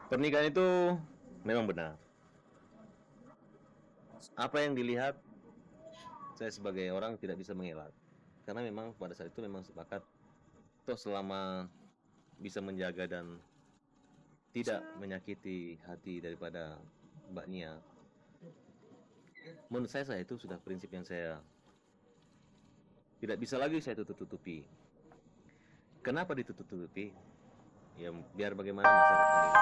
Pernikahan itu memang benar. Apa yang dilihat, saya sebagai orang tidak bisa mengelak. Karena memang pada saat itu memang sepakat, toh selama bisa menjaga dan tidak menyakiti hati daripada Mbak Nia, menurut saya itu sudah prinsip yang saya tidak bisa lagi saya tutup-tutupi. Kenapa ditutup-tutupi? Ya biar bagaimana masyarakat menilai.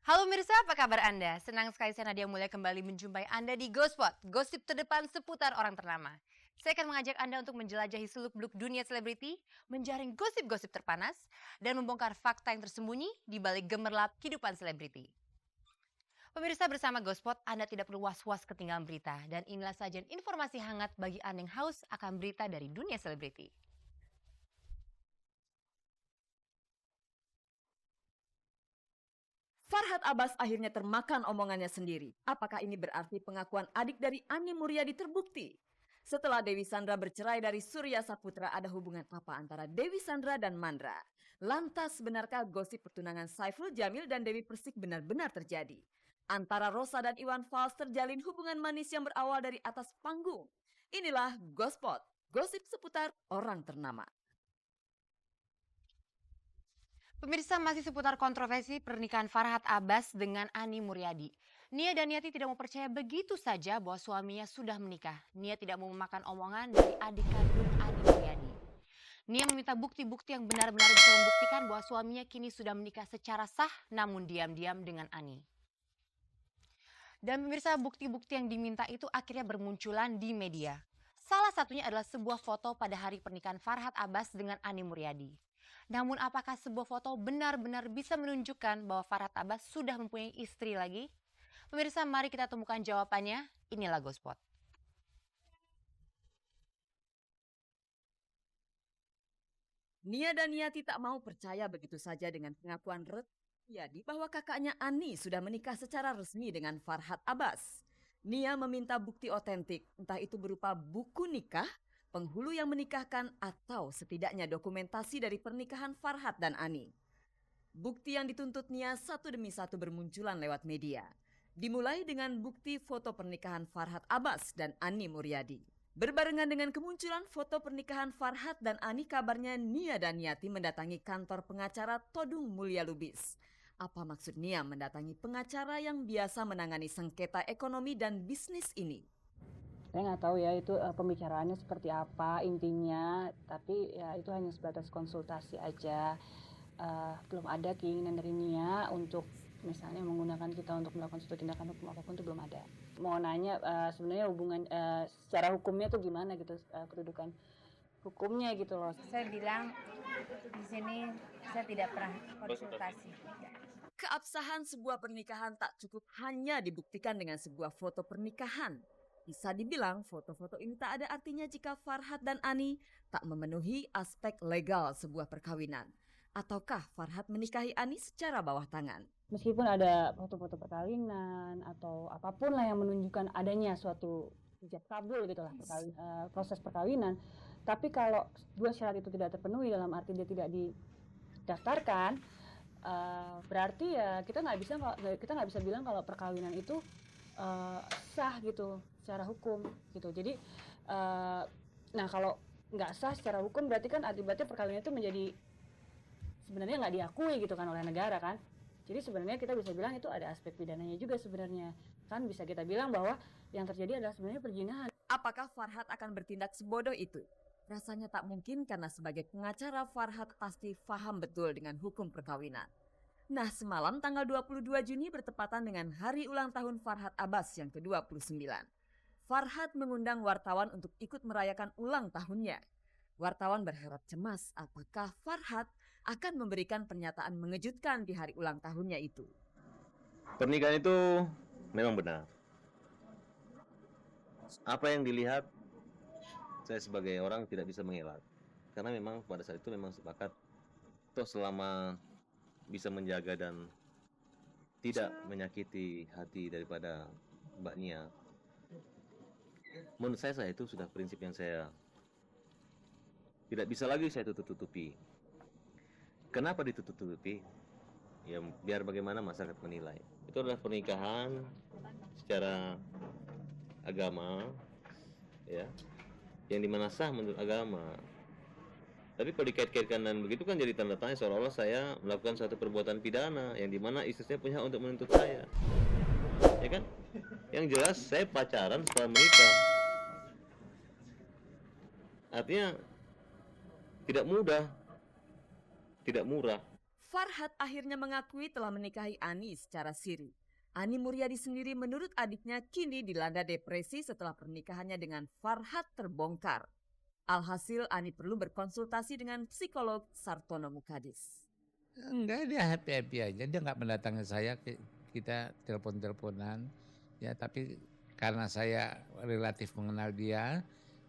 Halo Mirsa, apa kabar Anda? Senang sekali saya Nadia Mulya kembali menjumpai Anda di Ghospot, gosip terdepan seputar orang ternama. Saya akan mengajak Anda untuk menjelajahi seluk-beluk dunia selebriti, menjaring gosip-gosip terpanas, dan membongkar fakta yang tersembunyi di balik gemerlap kehidupan selebriti. Pemirsa, bersama Ghospot, Anda tidak perlu was-was ketinggalan berita, dan inilah sajian informasi hangat bagi Anda yang haus akan berita dari dunia selebriti. Farhad Abbas akhirnya termakan omongannya sendiri. Apakah ini berarti pengakuan adik dari Ani Muryadi terbukti? Setelah Dewi Sandra bercerai dari Surya Saputra, ada hubungan apa antara Dewi Sandra dan Mandra? Lantas, benarkah gosip pertunangan Saiful Jamil dan Dewi Persik benar-benar terjadi? Antara Rosa dan Iwan Fals terjalin hubungan manis yang berawal dari atas panggung. Inilah Ghospot, gosip seputar orang ternama. Pemirsa, masih seputar kontroversi pernikahan Farhad Abbas dengan Ani Muryadi. Nia dan Niati tidak mau percaya begitu saja bahwa suaminya sudah menikah. Nia tidak mau memakan omongan dari adik kandung Ani Muryadi. Nia meminta bukti-bukti yang benar-benar bisa membuktikan bahwa suaminya kini sudah menikah secara sah namun diam-diam dengan Ani. Dan pemirsa, bukti-bukti yang diminta itu akhirnya bermunculan di media. Salah satunya adalah sebuah foto pada hari pernikahan Farhad Abbas dengan Ani Muryadi. Namun apakah sebuah foto benar-benar bisa menunjukkan bahwa Farhad Abbas sudah mempunyai istri lagi? Pemirsa, mari kita temukan jawabannya. Inilah Ghospot. Nia dan Niati tak mau percaya begitu saja dengan pengakuan Retiyadi bahwa kakaknya Ani sudah menikah secara resmi dengan Farhad Abbas. Nia meminta bukti otentik, entah itu berupa buku nikah, penghulu yang menikahkan, atau setidaknya dokumentasi dari pernikahan Farhad dan Ani. Bukti yang dituntut Nia satu demi satu bermunculan lewat media. Dimulai dengan bukti foto pernikahan Farhad Abbas dan Ani Muryadi. Berbarengan dengan kemunculan foto pernikahan Farhad dan Ani, kabarnya Nia dan Niati mendatangi kantor pengacara Todung Mulya Lubis. Apa maksud Nia mendatangi pengacara yang biasa menangani sengketa ekonomi dan bisnis ini? Saya nggak tahu ya itu pembicaraannya seperti apa intinya, tapi ya itu hanya sebatas konsultasi aja. Belum ada keinginan dari Nia untuk misalnya menggunakan kita untuk melakukan suatu tindakan hukum apapun, itu belum ada. Mau nanya sebenarnya hubungan secara hukumnya tuh gimana gitu, kedudukan hukumnya gitu loh. Saya bilang di sini saya tidak pernah konsultasi. Keabsahan sebuah pernikahan tak cukup hanya dibuktikan dengan sebuah foto pernikahan. Bisa dibilang foto-foto ini tak ada artinya jika Farhad dan Ani tak memenuhi aspek legal sebuah perkawinan. Ataukah Farhad menikahi Ani secara bawah tangan? Meskipun ada foto-foto perkawinan atau apapun lah yang menunjukkan adanya suatu ijab kabul gitu lah, proses perkawinan, tapi kalau dua syarat itu tidak terpenuhi, dalam arti dia tidak didaftarkan, berarti ya kita nggak bisa bilang kalau perkawinan itu sah gitu secara hukum gitu. Jadi nah kalau nggak sah secara hukum berarti kan akibatnya perkawinan itu menjadi sebenarnya nggak diakui gitu kan oleh negara kan. Jadi sebenarnya kita bisa bilang itu ada aspek pidananya juga sebenarnya. Kan bisa kita bilang bahwa yang terjadi adalah sebenarnya perzinahan. Apakah Farhad akan bertindak sebodoh itu? Rasanya tak mungkin, karena sebagai pengacara Farhad pasti paham betul dengan hukum perkawinan. Nah, semalam tanggal 22 Juni bertepatan dengan hari ulang tahun Farhad Abbas yang ke-29. Farhad mengundang wartawan untuk ikut merayakan ulang tahunnya. Wartawan berharap cemas apakah Farhad akan memberikan pernyataan mengejutkan di hari ulang tahunnya itu. Pernikahan itu memang benar. Apa yang dilihat, saya sebagai orang tidak bisa mengelak. Karena memang pada saat itu memang sepakat, toh selama bisa menjaga dan tidak menyakiti hati daripada Mbak Nia, menurut saya itu sudah prinsip yang saya Tidak bisa lagi saya tutup-tutupi. Kenapa ditutup-tutupi? Ya biar bagaimana masyarakat menilai. Itu adalah pernikahan secara agama, ya, yang dimana sah menurut agama. Tapi kalau dikait-kaitkan dan begitu kan jadi tanda tanya seolah-olah saya melakukan suatu perbuatan pidana yang dimana istri saya punya hak untuk menuntut saya, ya kan? Yang jelas saya pacaran setelah menikah. Artinya tidak mudah, tidak murah. Farhad akhirnya mengakui telah menikahi Ani secara siri. Ani Muryadi sendiri menurut adiknya kini dilanda depresi setelah pernikahannya dengan Farhad terbongkar. Alhasil Ani perlu berkonsultasi dengan psikolog Sartono Mukadis. Enggak, dia happy-happy aja. Dia nggak mendatangi saya, kita telepon-teleponan. Ya, tapi karena saya relatif mengenal dia,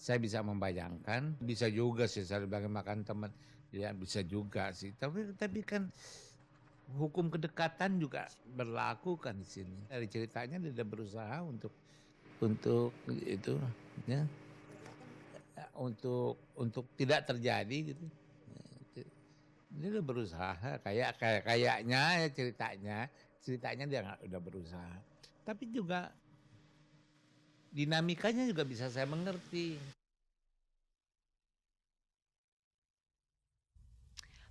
saya bisa membayangkan. Bisa juga sih, saya sebagai makan teman. Ya bisa juga sih, tapi kan hukum kedekatan juga berlaku kan di sini. Dari ceritanya dia berusaha untuk itu, ya, untuk tidak terjadi gitu. Dia udah berusaha, kayaknya ya ceritanya dia udah berusaha. Tapi juga dinamikanya juga bisa saya mengerti.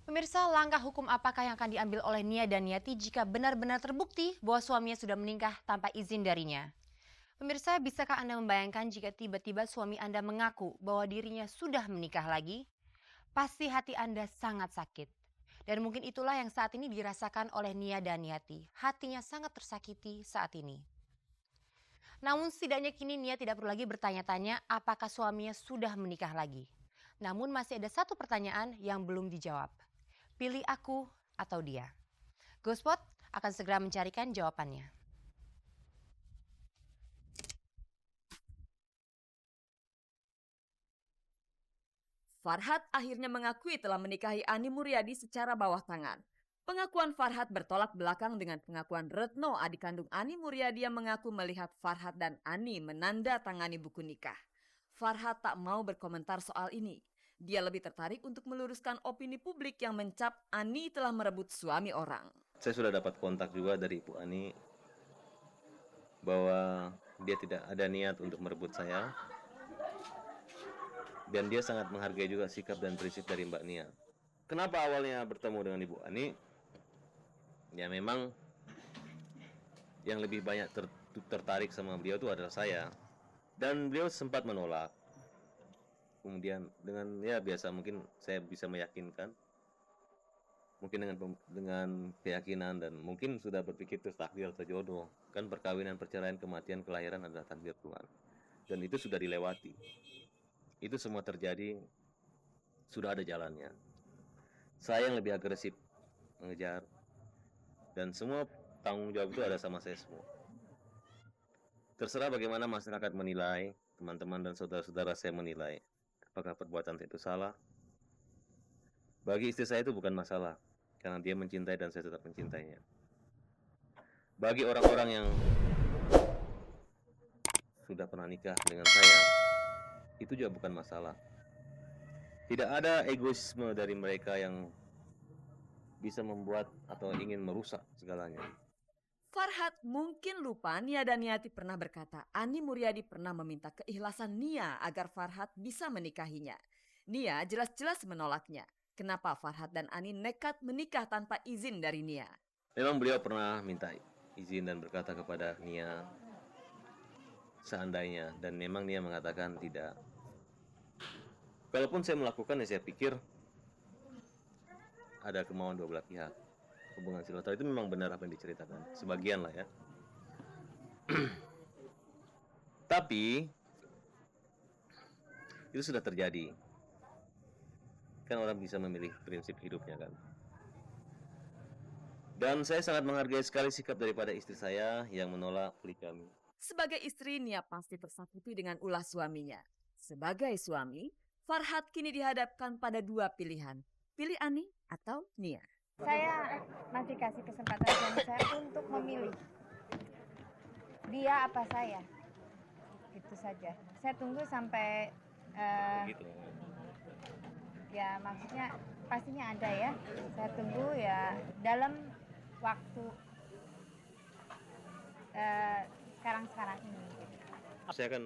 Pemirsa, langkah hukum apakah yang akan diambil oleh Nia dan Niati jika benar-benar terbukti bahwa suaminya sudah menikah tanpa izin darinya? Pemirsa, bisakah Anda membayangkan jika tiba-tiba suami Anda mengaku bahwa dirinya sudah menikah lagi? Pasti hati Anda sangat sakit. Dan mungkin itulah yang saat ini dirasakan oleh Nia dan Niati. Hatinya sangat tersakiti saat ini. Namun setidaknya kini Nia tidak perlu lagi bertanya-tanya apakah suaminya sudah menikah lagi. Namun masih ada satu pertanyaan yang belum dijawab. Pilih aku atau dia? Gospot akan segera mencarikan jawabannya. Farhad akhirnya mengakui telah menikahi Ani Muryadi secara bawah tangan. Pengakuan Farhad bertolak belakang dengan pengakuan Retno, adik kandung Ani Muryadi yang mengaku melihat Farhad dan Ani menandatangani buku nikah. Farhad tak mau berkomentar soal ini. Dia lebih tertarik untuk meluruskan opini publik yang mencap Ani telah merebut suami orang. Saya sudah dapat kontak juga dari Ibu Ani bahwa dia tidak ada niat untuk merebut saya. Dan dia sangat menghargai juga sikap dan prinsip dari Mbak Nia. Kenapa awalnya bertemu dengan Ibu Ani? Ya memang yang lebih banyak tertarik sama beliau itu adalah saya. Dan beliau sempat menolak. Kemudian dengan ya biasa mungkin saya bisa meyakinkan, mungkin dengan keyakinan dan mungkin sudah berpikir itu takdir atau jodoh. Kan perkawinan, perceraian, kematian, kelahiran adalah takdir Tuhan. Dan itu sudah dilewati. Itu semua terjadi, sudah ada jalannya. Saya yang lebih agresif mengejar, dan semua tanggung jawab itu ada sama saya semua. Terserah bagaimana masyarakat menilai, teman-teman dan saudara-saudara saya menilai apakah perbuatan saya itu salah. Bagi istri saya itu bukan masalah, karena dia mencintai dan saya tetap mencintainya. Bagi orang-orang yang sudah pernah nikah dengan saya, itu juga bukan masalah. Tidak ada egoisme dari mereka yang bisa membuat atau ingin merusak segalanya. Farhad mungkin lupa Nia dan Niati pernah berkata Ani Muryadi pernah meminta keikhlasan Nia agar Farhad bisa menikahinya. Nia jelas-jelas menolaknya. Kenapa Farhad dan Ani nekat menikah tanpa izin dari Nia? Memang beliau pernah minta izin dan berkata kepada Nia seandainya, dan memang Nia mengatakan tidak. Kalaupun saya melakukan, ya saya pikir ada kemauan dua belah pihak. Hubungan silaturahmi itu memang benar apa yang diceritakan, sebagian lah ya. Tapi itu sudah terjadi. Kan orang bisa memilih prinsip hidupnya kan. Dan saya sangat menghargai sekali sikap daripada istri saya yang menolak poligami. Sebagai istri, Nia pasti tersakiti dengan ulah suaminya. Sebagai suami, Farhad kini dihadapkan pada dua pilihan. Pilih Ani atau Nia. Saya masih kasih kesempatan suami saya untuk memilih dia apa saya. Itu saja. Saya tunggu sampai Begitu. Ya maksudnya pastinya ada ya. Saya tunggu ya dalam waktu sekarang-sekarang ini. Saya akan